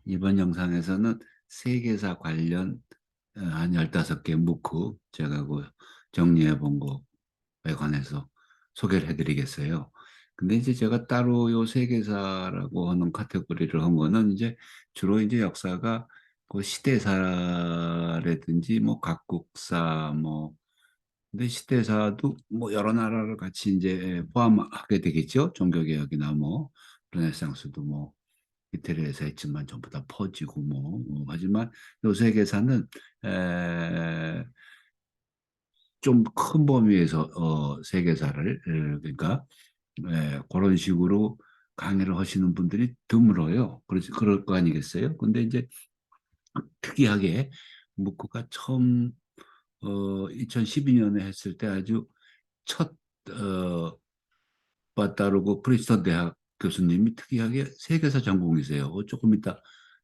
이번 영상에서는 세계사 관련 한 15개 문구 제가 정리해 본 거에 관해서 소개를 해 드리겠어요. 근데 이제 제가 따로 요 세계사라고 하는 카테고리를 한 거는 이제 주로 이제 역사가 시대사라든지 각국사 근데 시대사도 여러 나라를 같이 이제 포함하게 되겠죠. 종교개혁이나 르네상스도 이태리에서 했지만 전부 다 퍼지고 하지만 요 세계사는 좀 큰 범위에서 세계사를 그러니까 그런 식으로 강의를 하시는 분들이 드물어요. 그럴 거 아니겠어요? 근데 이제 특이하게 묵쿠가 처음 2012년에 했을 때 아주 첫 바 따르고 프린스턴 대학 교수님이 특이하게 세계사 전공이세요. 조금 이따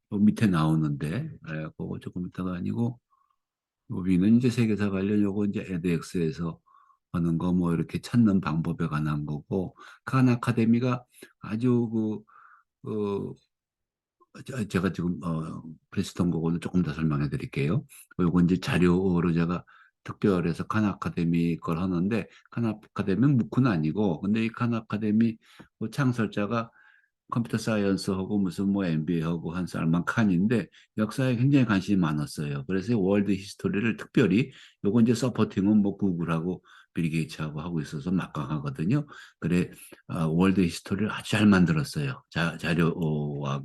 밑에 나오는데, 그거 조금 이따가 아니고, 여기는 이제 세계사 관련 요거 이제 에드엑스에서 하는 거 이렇게 찾는 방법에 관한 거고, 칸 아카데미가 아주 제가 지금 프리스턴 거고는 조금 더 설명해 드릴게요. 요거 이제 자료로 제가 특별해서 칸 아카데미 걸 하는데, 칸 아카데미는 묵훈 아니고, 근데 이 칸 아카데미 창설자가 컴퓨터 사이언스하고 무슨 MBA하고 한 살만 칸인데 역사에 굉장히 관심이 많았어요. 그래서 월드 히스토리를 특별히 요거 이제 서포팅은 구글하고 빌 게이츠하고 하고 있어서 막강하거든요. 그래 월드 히스토리를 아주 잘 만들었어요. 자료와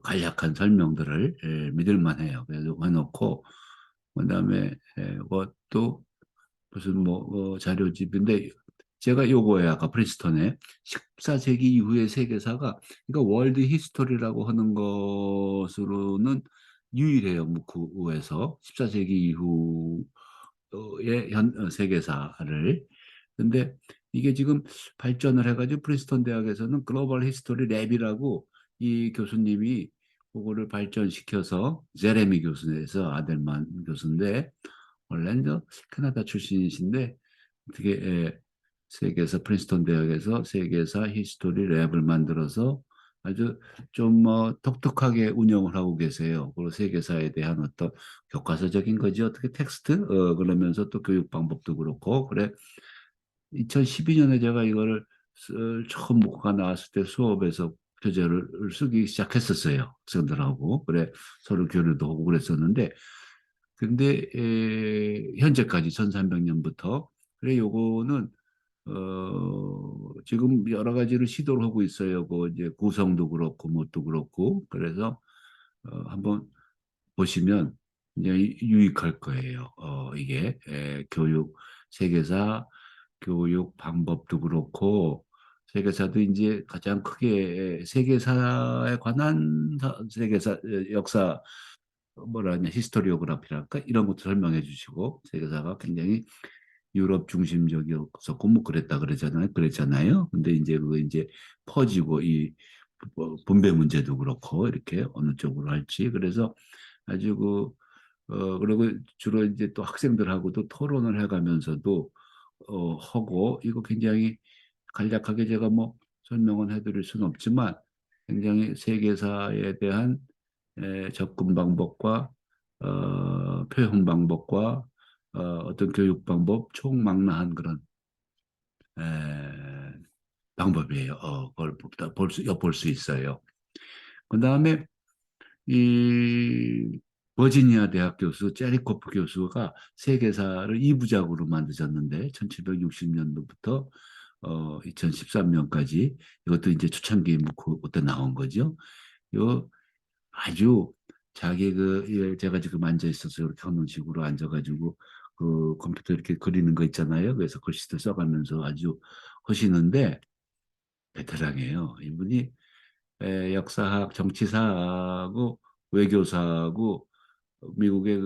간략한 설명들을 믿을 만해요. 그래서 해놓고 그다음에 그것도 무슨 자료집인데 제가 요거에 아까 프린스턴에 14세기 이후의 세계사가 그러니까 월드 히스토리라고 하는 것으로는 유일해요. 무크에서 14세기 이후의 세계사를. 근데 이게 지금 발전을 해가지고 프린스턴 대학에서는 글로벌 히스토리 랩이라고 이 교수님이 그거를 발전시켜서 제레미 교수에서 아델만 교수인데 원래는 캐나다 출신이신데 어떻게 세계에서 프린스턴 대학에서 세계사 히스토리 랩을 만들어서 아주 좀 독특하게 운영을 하고 계세요. 그리고 세계사에 대한 어떤 교과서적인 거지 어떻게 텍스트 그러면서 또 교육 방법도 그렇고 그래 2012년에 제가 이거를 처음 목가 나왔을 때 수업에서 교재를 쓰기 시작했었어요. 학생들하고 그래 서로 교류도 하고 그랬었는데 근데 현재까지 1300년부터 그래 요거는 지금 여러 가지로 시도를 하고 있어요. 이제 구성도 그렇고 뭣도 그렇고 그래서 한번 보시면 이제 유익할 거예요. 이게 교육 세계사 교육 방법도 그렇고 세계사도 이제 가장 크게 세계사에 관한 세계사 역사 뭐라 하냐 히스토리오그래피랄까 이런 것도 설명해 주시고 세계사가 굉장히 유럽 중심적이었었고 그랬잖아요. 근데 이제 그거 이제 퍼지고 이 분배 문제도 그렇고 이렇게 어느 쪽으로 할지 그래서 아주 그리고 주로 이제 또 학생들하고도 토론을 해가면서도 하고 이거 굉장히 간략하게 제가 설명은 해드릴 수는 없지만 굉장히 세계사에 대한 접근 방법과 표현 방법과 어떤 교육 방법 총망라한 그런 에, 방법이에요. 그걸 엿볼 수 있어요. 그 다음에 이 버지니아 대학 교수 제리코프 교수가 세계사를 2부작으로 만드셨는데 1760년도부터 2013년까지 이것도 이제 초창기 그때 나온 거죠. 요 아주 자기 제가 지금 앉아 있어서 이렇게 하는 식으로 앉아가지고 그 컴퓨터 이렇게 그리는 거 있잖아요. 그래서 글씨도 써가면서 아주 하시는데 베테랑이에요. 이분이 역사학, 정치사하고 외교사하고 미국의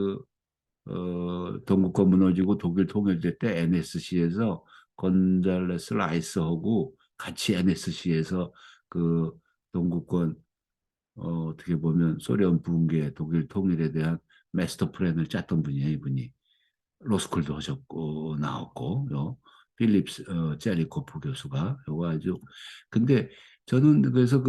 동국권 무너지고 독일 통일될 때 NSC에서 건잘레스 라이스하고 같이 NSC에서 그 동국권 어떻게 보면 소련 붕괴, 독일 통일에 대한 마스터 플랜을 짰던 분이에요, 이분이. 로스쿨도 하셨고 나왔고 필립스 제리코프 교수가 요거 아주 근데 저는 그래서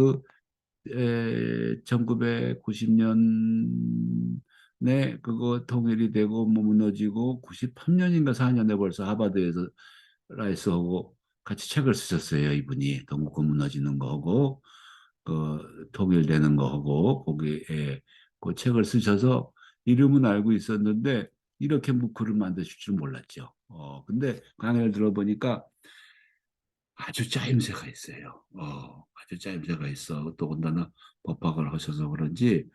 1990년에 그거 통일이 되고 뭐 무너지고 93년인가 4년에 벌써 하버드에서 라이스하고 같이 책을 쓰셨어요. 이분이 동국권 무너지는 거하고 통일되는 거하고 거기에 그 책을 쓰셔서 이름은 알고 있었는데 이렇게 묵크를 만드실 줄 몰랐죠. 근데 강의를 들어보니까 아주 짜임새가 있어요. 아주 짜임새가 있어. 더군다나 법학을 하셔서 그런지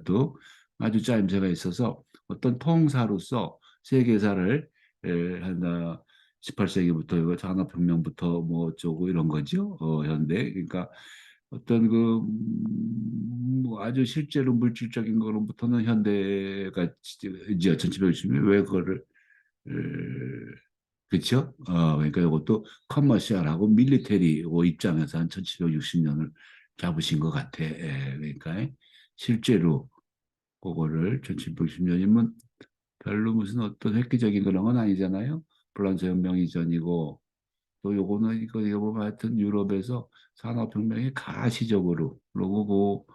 또 아주 짜임새가 있어서 어떤 통사로서 세계사를 한 18세기부터 이거 산업혁명부터 뭐 어쩌고 이런 거죠. 현대. 그러니까 어떤 뭐 아주 실제로 물질적인 거로부터는 현대가 이제 1760년 왜 그거를 그렇죠? 그러니까 이것도 커머시얼하고 밀리터리 입장에서 한 1760년을 잡으신 것 같아. 그러니까 실제로 그거를 1760년이면 별로 무슨 어떤 획기적인 그런 건 아니잖아요. 프랑스 혁명 이전이고 또 요거는 이거 보면 하여튼 유럽에서 산업혁명이 가시적으로 그리고 그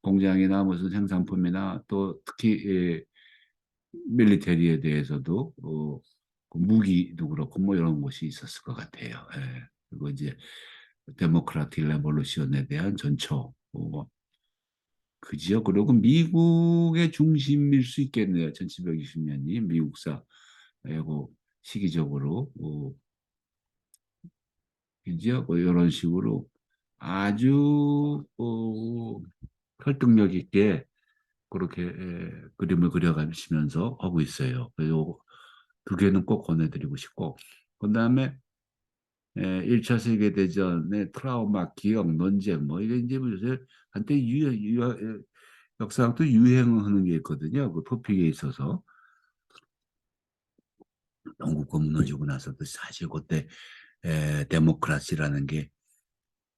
공장이나 무슨 생산품이나 또 특히 밀리터리에 대해서도 그 무기도 그렇고 뭐 이런 것이 있었을 것 같아요. 그리고 이제 데모크라틱 레볼루션에 대한 전초 그지요. 그리고 미국의 중심일 수 있겠네요. 1720년이 미국사 그리고 시기적으로 그죠. 뭐 이런 식으로 아주 설득력 있게 그렇게 그림을 그려가시면서 하고 있어요. 그리고 두 개는 꼭 권해드리고 싶고, 그 다음에 1차 세계대전의 트라우마, 기억, 논쟁, 뭐, 이게 이제 뭐 요새 한때 역사학도 유행하는 게 있거든요. 그 토픽에 있어서. 영국권 무너지고 나서도 사실 그때 데모크라시라는 게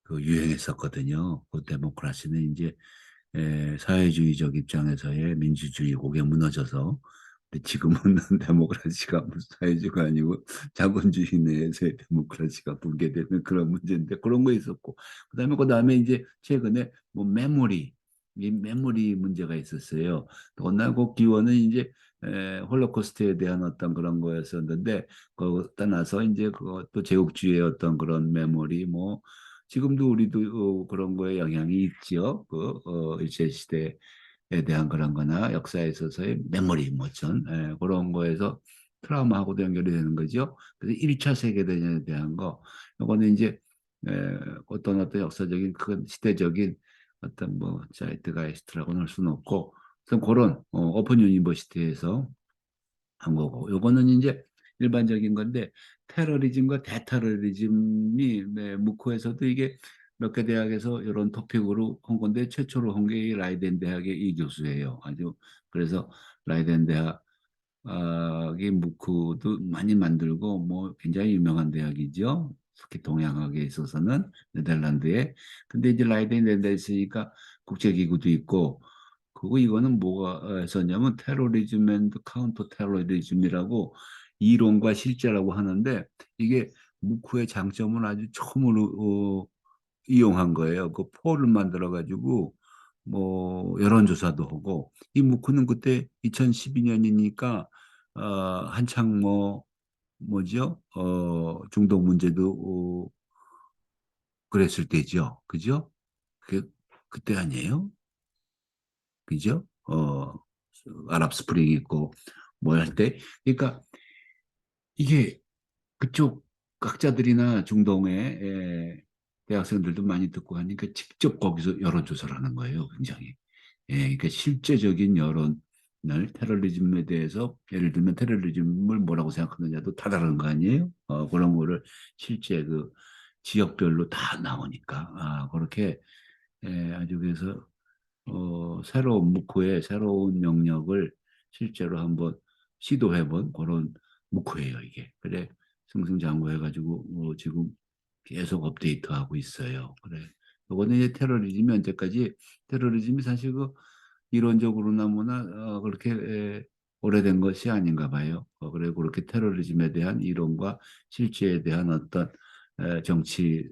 그 유행했었거든요. 그 데모크라시는 이제 사회주의적 입장에서의 민주주의 그게 무너져서 근데 지금은 데모크라시가 무슨 사회주의가 아니고 자본주의 내에서의 데모크라시가 붕괴되는 그런 문제인데 그런 거 있었고 그다음에 이제 최근에 뭐 메모리 이 메모리 문제가 있었어요. 워낙 그 기원은 이제 홀로코스트에 대한 어떤 그런 거였었는데 그거 떠나서 이제 그것도 제국주의의 어떤 그런 메모리 뭐 지금도 우리도 그런 거에 영향이 있죠. 일제시대에 대한 그런 거나 역사에 있어서의 메모리 모션 그런 거에서 트라우마하고도 연결이 되는 거죠. 그래서 1차 세계대전에 대한 거 이거는 이제 어떤 역사적인 큰 시대적인 어떤 뭐 자이트가이스트라고는 할 수는 없고 그런 오픈 유니버시티에서 한 거고 요거는 이제 일반적인 건데 테러리즘과 대테러리즘이 묵호에서도 이게 몇 개 대학에서 이런 토픽으로 한 건데 최초로 한 게 라이덴 대학의 이 교수예요. 아주 그래서 라이덴 대학이 묵호도 많이 만들고 뭐 굉장히 유명한 대학이죠. 특히 동양학에 있어서는 네덜란드에. 근데 이제 라이덴 대학에 있으니까 국제기구도 있고 그리고 이거는 뭐가 썼냐면 테러리즘 앤드 카운터 테러리즘이라고 이론과 실제라고 하는데 이게 무크의 장점은 아주 처음으로 이용한 거예요. 그 폴을 만들어 가지고 뭐 여론조사도 하고 이 무크는 그때 2012년이니까 한창 뭐죠? 중독 문제도 그랬을 때죠. 그죠? 그때 아니에요? 그죠? 아랍 스프링 있고 뭐 할 때. 그러니까 이게 그쪽 학자들이나 중동의 대학생들도 많이 듣고 하니까 직접 거기서 여론조사를 하는 거예요, 굉장히. 그러니까 실제적인 여론을 테러리즘에 대해서 예를 들면 테러리즘을 뭐라고 생각하느냐도 다 다른 거 아니에요? 그런 거를 실제 그 지역별로 다 나오니까 그렇게 아주 그래서 새로운 묵호의 새로운 영역을 실제로 한번 시도해본 그런 묵호예요, 이게. 그래, 승승장구해가지고 지금 계속 업데이트하고 있어요. 그래. 이거는 이제 테러리즘이 언제까지 테러리즘이 사실 그 이론적으로나 뭐나 그렇게 오래된 것이 아닌가 봐요. 그래 그렇게 테러리즘에 대한 이론과 실제에 대한 어떤 정치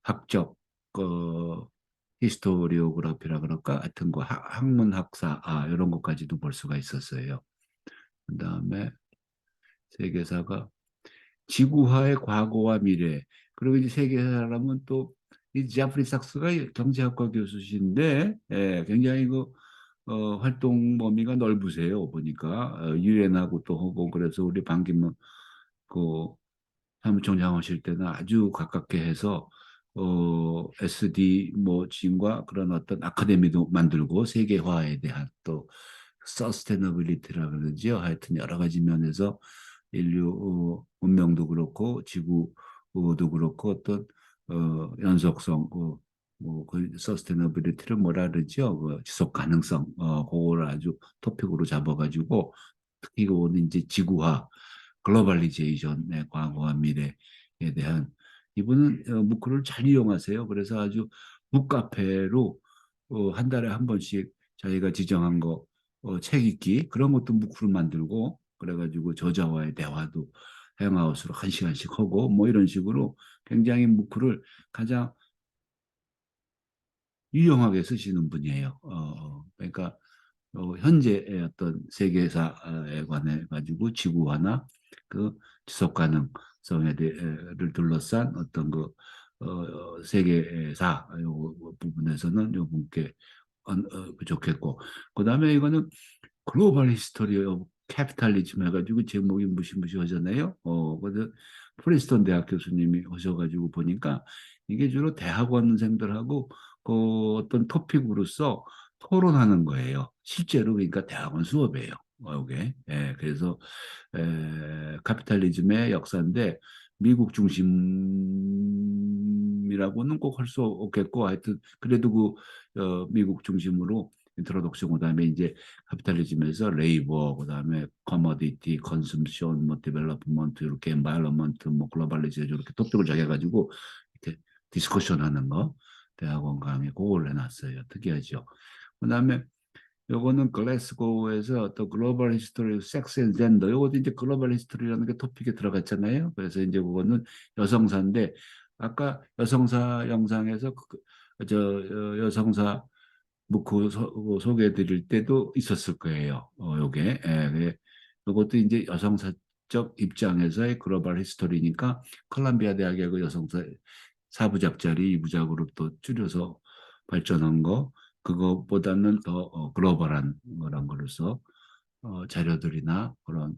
학적 히스토리오그래피라 그럴까? 하여튼 그 학문학사 이런 것까지도 볼 수가 있었어요. 그다음에 세계사가 지구화의 과거와 미래. 그리고 이제 세계사람은 또 이 제프리 삭스가 경제학과 교수신데 굉장히 그 활동 범위가 넓으세요. 보니까 유엔하고 또 하고 그래서 우리 반기문 그 사무총장 하실 때는 아주 가깝게 해서 SD 뭐 지인과 그런 어떤 아카데미도 만들고 세계화에 대한 또 서스테너빌리티라 그러지요. 하여튼 여러 가지 면에서 인류 문명도 그렇고 지구도 그렇고 어떤 연속성 뭐그 서스테너빌리티를 뭐라 그러죠? 그 지속 가능성 그거를 아주 토픽으로 잡아가지고 특히 그거는 이제 지구화 글로벌리제이션의 과거와 미래에 대한 이분은 무크를 잘 이용하세요. 그래서 아주 북카페로 한 달에 한 번씩 자기가 지정한 거 책 읽기 그런 것도 무크를 만들고 그래가지고 저자와의 대화도 행아웃으로 한 시간씩 하고 뭐 이런 식으로 굉장히 무크를 가장 유용하게 쓰시는 분이에요. 그러니까 현재의 어떤 세계사에 관해 가지고 지구화나 그 지속 가능성에 대해를 둘러싼 어떤 그 세계사 요 부분에서는 요 분께 좋겠고 그다음에 이거는 글로벌 히스토리 오브 캐피탈리즘 해가지고 제목이 무시무시하잖아요. 그래서 프린스턴 대학 교수님이 오셔가지고 보니까 이게 주로 대학원생들하고 그 어떤 토픽으로서 토론하는 거예요. 실제로 그러니까 대학원 수업이에요. 이게. 그래서 카피탈리즘의 역사인데 미국 중심이라고는 꼭 할 수 없겠고 하여튼 그래도 그 미국 중심으로 인트로덕션 그다음에 이제 카피탈리즘에서 레이버 그다음에 커머디티 컨섬션 뭐 디벨롭먼트 이렇게 엔바이러먼트 뭐 글로벌리제이션 이렇게 토픽을 정해가지고 이렇게 디스커션 하는 거 대학원 강의 그걸 해놨어요. 특이하죠. 그다음에 요거는 글래스고에서 또 글로벌 히스토리 섹스 앤 젠더 요것도 이제 글로벌 히스토리라는 게 토픽에 들어갔잖아요. 그래서 이제 그거는 여성사인데 아까 여성사 영상에서 여성사 뭐그 소개해 드릴 때도 있었을 거예요. 요게 요것도 이제 여성사적 입장에서의 글로벌 히스토리니까 컬럼비아 대학의 그 여성사 사부작짜리 이부작으로 또 줄여서 발전한 거 그것보다는 더 글로벌한 거란 거로서 자료들이나 그런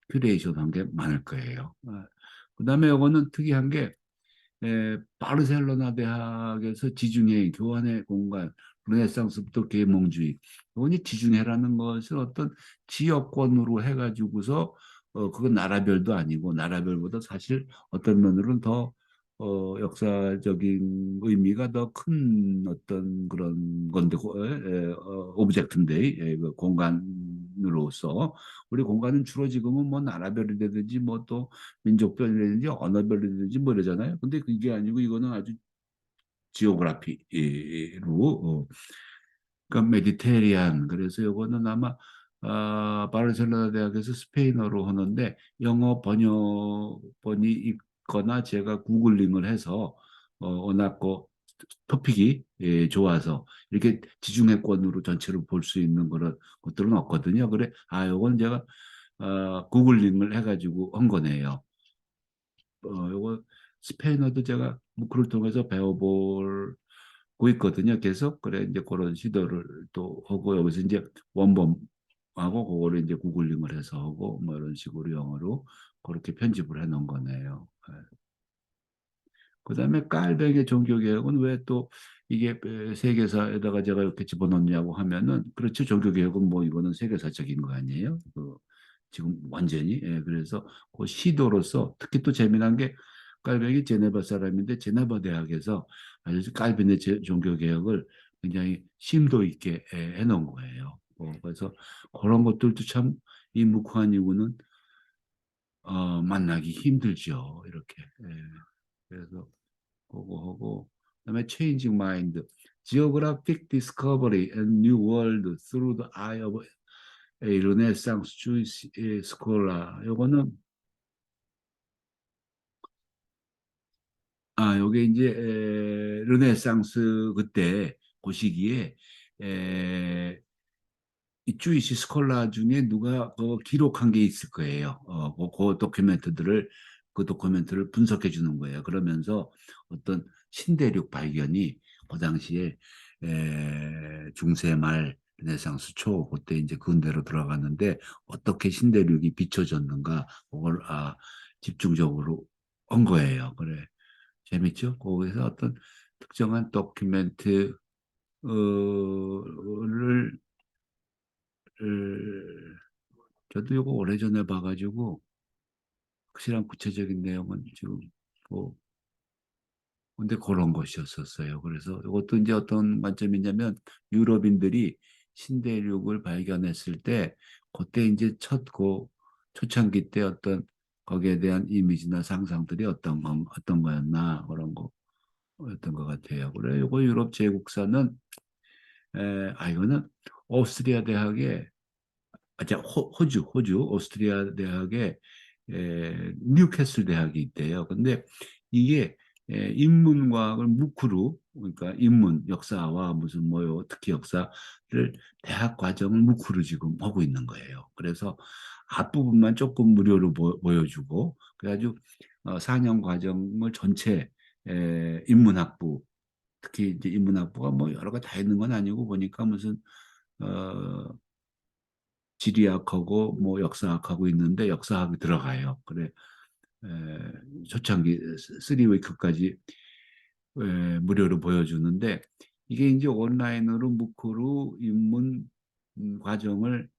큐레이션한 게 많을 거예요. 그다음에 요거는 특이한 게 바르셀로나 대학에서 지중해 교환의 공간, 르네상스부터 계몽주의. 이건이 지중해라는 것을 어떤 지역권으로 해가지고서 그건 나라별도 아니고 나라별보다 사실 어떤 면으로는 더 역사적인 의미가 더 큰 어떤 그런 건데 오브젝트인데 그 공간으로서 우리 공간은 주로 지금은 뭐 나라별이라든지 뭐 또 민족별이라든지 언어별이라든지 뭐 이러잖아요. 근데 그게 아니고 이거는 아주 지오그라피로 그러니까 메디테리안 그래서 이거는 아마 바르셀로나 대학에서 스페인어로 하는데 영어 번역본이 있거나 제가 구글링을 해서 워낙 그 토픽이 좋아서 이렇게 지중해권으로 전체로 볼 수 있는 그런 것들은 없거든요. 그래 요건 제가 구글링을 해가지고 한 거네요. 요거 스페인어도 제가 그를 통해서 배워보고 있거든요. 계속 그래 이제 그런 시도를 또 하고 여기서 이제 원본하고 그거를 이제 구글링을 해서 하고 뭐 이런 식으로 영어로 그렇게 편집을 해놓은 거네요. 그다음에 깔뱅의 종교개혁은 왜 또 이게 세계사에다가 제가 이렇게 집어넣냐고 하면은 그렇죠. 종교개혁은 뭐 이거는 세계사적인 거 아니에요? 지금 완전히 그래서 그 시도로서 특히 또 재미난 게 깔뱅이 제네바 사람인데 제네바 대학에서 아주 깔빈의 종교개혁을 굉장히 심도 있게 해놓은 거예요. 그래서 그런 것들도 참 이 묵환 이후는 만나기 힘들죠. 이렇게. 그래서 그거 하고 그다음에 Changing Mind, Geographic Discovery and New World Through the Eye of a Renaissance Jewish Scholar. 요거는 요게 이제 르네상스 그때 그 시기에 에, 이 주이시 스콜라 중에 누가 기록한 게 있을 거예요. 그 도큐멘트를 분석해 주는 거예요. 그러면서 어떤 신대륙 발견이 그 당시에 중세 말 르네상스 초 그때 이제 근대로 들어갔는데 어떻게 신대륙이 비춰졌는가 그걸 집중적으로 한 거예요. 그래 재밌죠? 거기서 어떤 특정한 도큐멘트를 저도 이거 오래전에 봐가지고 확실한 구체적인 내용은 지금 뭐 근데 그런 것이었었어요. 그래서 이것도 이제 어떤 관점이냐면 유럽인들이 신대륙을 발견했을 때 그때 이제 초창기 때 어떤 거기에 대한 이미지나 상상들이 어떤 거였나 그런 거였던 것 같아요. 그래 이거 유럽 제국사는 이거는 오스트리아 대학의 호주 오스트리아 대학에 뉴캐슬 대학이 있대요. 근데 이게 인문과학을 무크로 그러니까 인문 역사와 무슨 뭐요 특히 역사를 대학 과정을 무크로 지금 하고 있는 거예요. 그래서 앞부분만 조금 무료로 보여주고 그래가지고 4년 과정을 전체 인문학부 특히 이제 인문학부가 뭐 여러 가 다 있는 건 아니고 보니까 무슨 어, 지리학하고 뭐 역사학하고 있는데 역사학이 들어가요. 그래 초창기 3위크까지 무료로 보여주는데 이게 이제 온라인으로 무크로 입문 과정을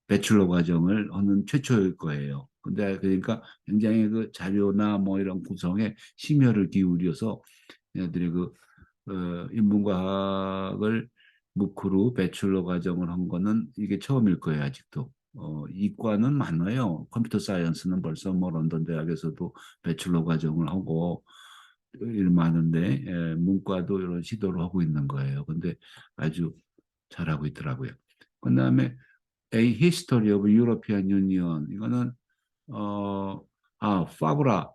배출러 과정을 하는 최초일 거예요. 근데 그러니까 굉장히 그 자료나 뭐 이런 구성에 심혈을 기울여서 얘들이 인문과학을 무크로 배출러 과정을 한 거는 이게 처음일 거예요, 아직도. 이과는 많아요. 컴퓨터 사이언스는 벌써 뭐 런던 대학에서도 배출러 과정을 하고 일 많은데 문과도 이런 시도를 하고 있는 거예요. 근데 아주 잘하고 있더라고요. 그다음에 A History of European Union 이거는 파브라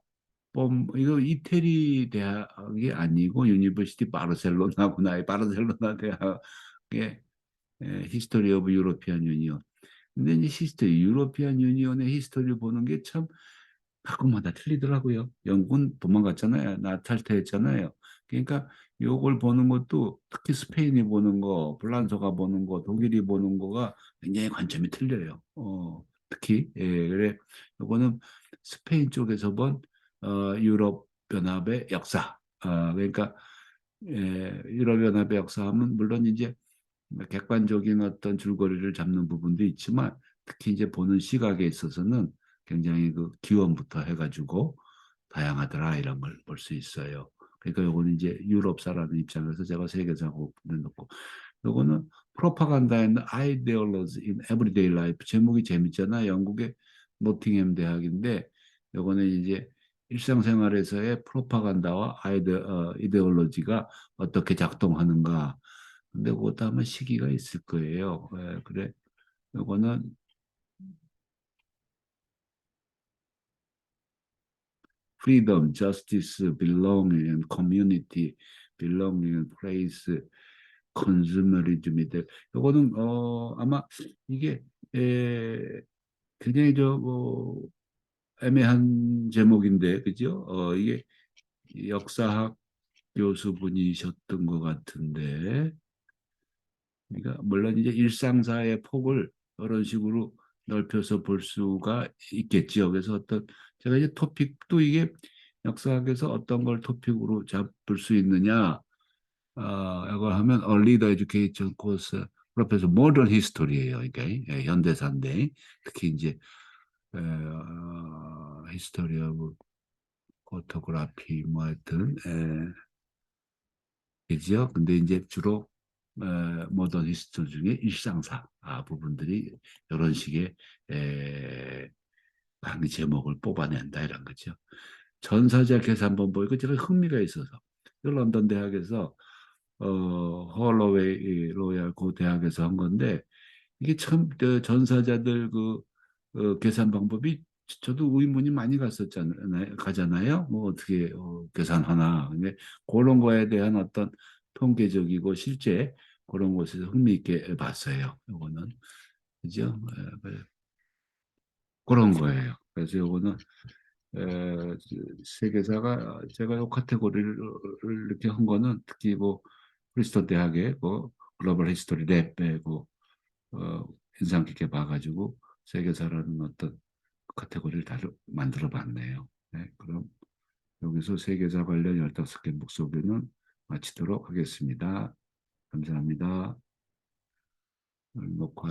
이거 이태리 대학이 아니고 유니버시티 바르셀로나구나. 바르셀로나 대학의 히스토리 오브 유로피안 유니언. 근데 이제 유로피안 유니언의 히스토리를 보는 게 참 각국마다 틀리더라고요. 영국은 도망갔잖아요. 나탈퇴했잖아요. 그러니까 요걸 보는 것도 특히 스페인이 보는 거, 프랑스가 보는 거, 독일이 보는 거가 굉장히 관점이 틀려요. 특히 그래 요거는 스페인 쪽에서 본 유럽 연합의 역사. 그러니까 유럽 연합의 역사하면 물론 이제 객관적인 어떤 줄거리를 잡는 부분도 있지만 특히 이제 보는 시각에 있어서는 굉장히 그 기원부터 해가지고 다양하더라 이런 걸 볼 수 있어요. 그러니까 요거는 이제 유럽사라는 입장에서 제가 세계사고 놓고 요거는 프로파간다 앤 아이디올로지 인 에브리데이 라이프 제목이 재밌잖아. 영국의 노팅엄 대학인데 요거는 이제 일상생활에서의 프로파간다와 이데올로지가 어떻게 작동하는가 근데 그것도 아마 시기가 있을 거예요. 그래. 요거는 freedom, justice, belonging and community, belonging and place, consumerism인데 요거는 아마 이게 에, 굉장히 애매한 제목인데 그죠? 이게 역사학 교수분이셨던 것 같은데 그러니까 물론 이제 일상사의 폭을 이런 식으로 넓혀서 볼 수가 있겠지요. 그래서 제가 이제 토픽도 이게 역사학에서 어떤 걸 토픽으로 잡을 수 있느냐, 이걸 하면 Early the Education Course 프로페서 모던 히스토리예요. 이게 현대사인데 특히 이제 히스토리 오브 포토그래피 뭐 하여튼 그죠? 근데 이제 주로 모던 히스토리 중에 일상사 부분들이 이런 식의 강의 제목을 뽑아낸다 이런 거죠. 전사자 계산법 뭐 이거 제가 흥미가 있어서 런던 대학에서 홀로웨이 로얄 고 대학에서 한 건데 이게 참 전사자들 계산 방법이 저도 의문이 많이 가잖아요. 뭐 어떻게 계산하나. 근데 그런 거에 대한 어떤 통계적이고 실제 그런 곳에서 흥미있게 봤어요. 요거는 그죠? 그런 거예요. 그래서 요거는 세계사가 제가 요 카테고리를 이렇게 한 거는 특히 뭐 프리스턴 대학의 뭐 글로벌 히스토리 랩에 그 어, 인상 깊게 봐가지고 세계사라는 어떤 카테고리를 다 만들어 봤네요. 네, 그럼 여기서 세계사 관련 15개 목소리는 마치도록 하겠습니다. 감사합니다. 녹화